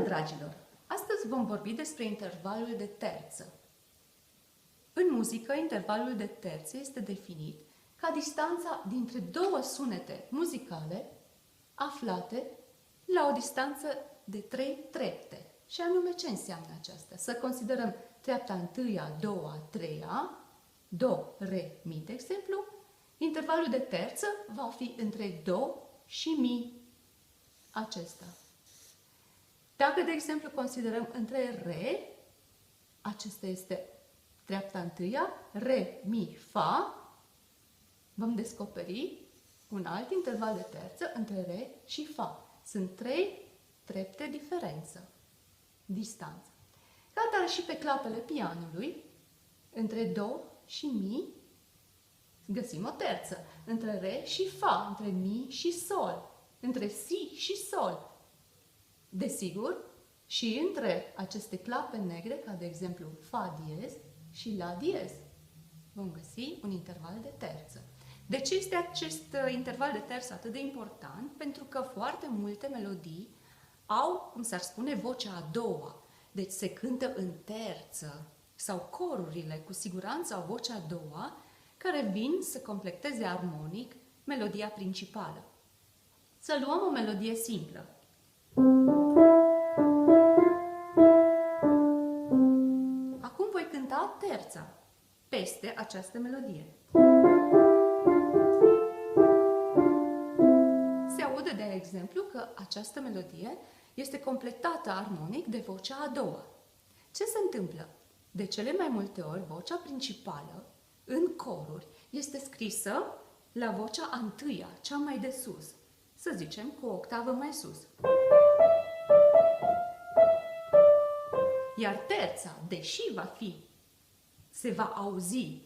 dragilor! Astăzi vom vorbi despre intervalul de terță. În muzică, intervalul de terță este definit ca distanța dintre două sunete muzicale aflate la o distanță de 3 trepte. Și anume, ce înseamnă aceasta? Să considerăm treapta întâia, a doua, a treia, do, re, mi, de exemplu. Intervalul de terță va fi între do și mi, acesta. Dacă, de exemplu, considerăm între re, acesta este treapta întâia, re, mi, fa, vom descoperi un alt interval de terță între re și fa. Sunt 3 trepte diferență, distanță. Ca atare și pe clapele pianului, între do și mi, găsim o terță. Între re și fa, între mi și sol, între si și sol. Desigur, și între aceste clape negre, ca de exemplu fa diez și la diez, vom găsi un interval de terță. De ce este acest interval de terță atât de important? Pentru că foarte multe melodii au, cum s-ar spune, vocea a doua. Deci se cântă în terță sau corurile cu siguranță au vocea a doua, care vin să completeze armonic melodia principală. Să luăm o melodie simplă. Acum voi cânta terța peste această melodie. Se aude, de exemplu, că această melodie este completată armonic de vocea a doua. Ce se întâmplă? De cele mai multe ori, vocea principală, în coruri, este scrisă la vocea a întâia, cea mai de sus. Să zicem, cu o octavă mai sus. Iar terța, deși se va auzi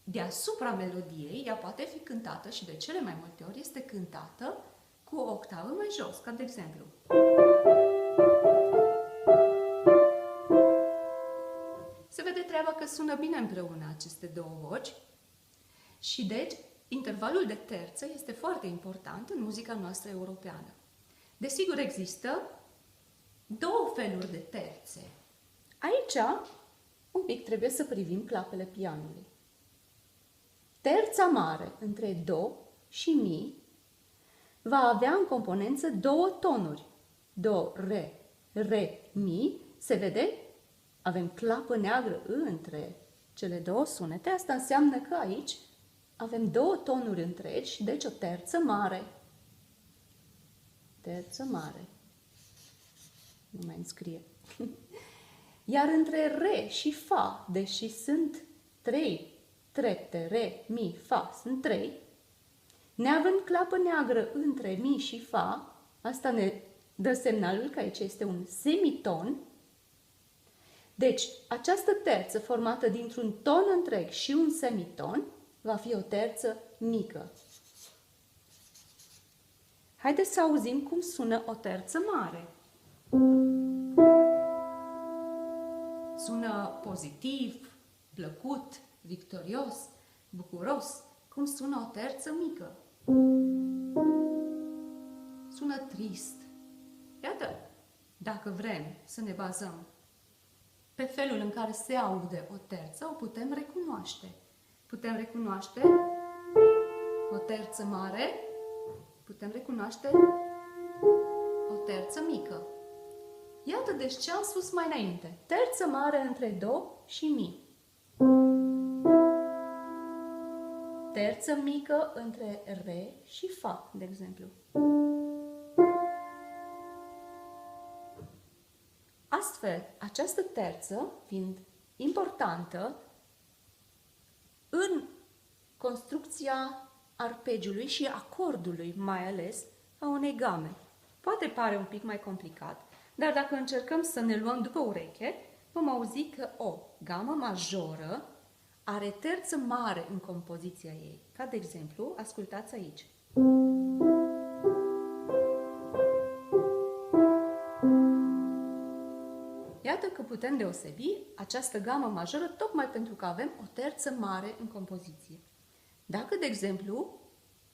deasupra melodiei, ea poate fi cântată și de cele mai multe ori este cântată cu o octavă mai jos, ca de exemplu. Se vede treaba că sună bine împreună aceste două voci și deci intervalul de terță este foarte important în muzica noastră europeană. Desigur, există două feluri de terțe. Aici, un pic trebuie să privim clapele pianului. Terța mare între do și mi va avea în componență două tonuri. Do, re, re, mi. Se vede? Avem clapă neagră între cele două sunete. Asta înseamnă că aici avem două tonuri întregi, deci o terță mare. Terță mare. Nu mai înscrie. Iar între re și fa, deși sunt 3 trepte, re, mi, fa, sunt 3, neavând clapă neagră între mi și fa, asta ne dă semnalul că aici este un semiton. Deci, această terță formată dintr-un ton întreg și un semiton va fi o terță mică. Haideți să auzim cum sună o terță mare. Sună pozitiv, plăcut, victorios, bucuros. Cum sună o terță mică? Sună trist. Iată, dacă vrem să ne bazăm pe felul în care se aude o terță, o putem recunoaște. Putem recunoaște o terță mare, putem recunoaște o terță mică. Iată deci ce am spus mai înainte. Terță mare între do și mi. Terță mică între re și fa, de exemplu. Astfel, această terță, fiind importantă în construcția arpegiului și acordului, mai ales a unei game. Poate pare un pic mai complicat, dar dacă încercăm să ne luăm după ureche, vom auzi că o gamă majoră are terță mare în compoziția ei. Ca de exemplu, ascultați aici. Iată că putem deosebi această gamă majoră tocmai pentru că avem o terță mare în compoziție. Dacă, de exemplu,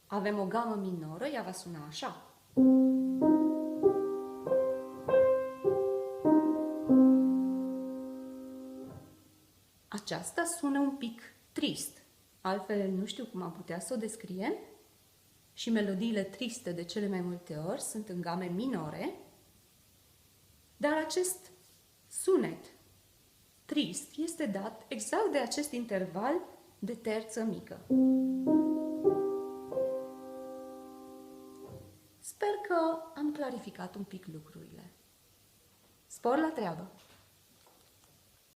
avem o gamă minoră, ea va suna așa. Aceasta sună un pic trist, altfel nu știu cum am putea să o descriem. Și melodiile triste de cele mai multe ori sunt în game minore, dar acest sunet trist este dat exact de acest interval de terță mică. Sper că am clarificat un pic lucrurile. Spor la treabă!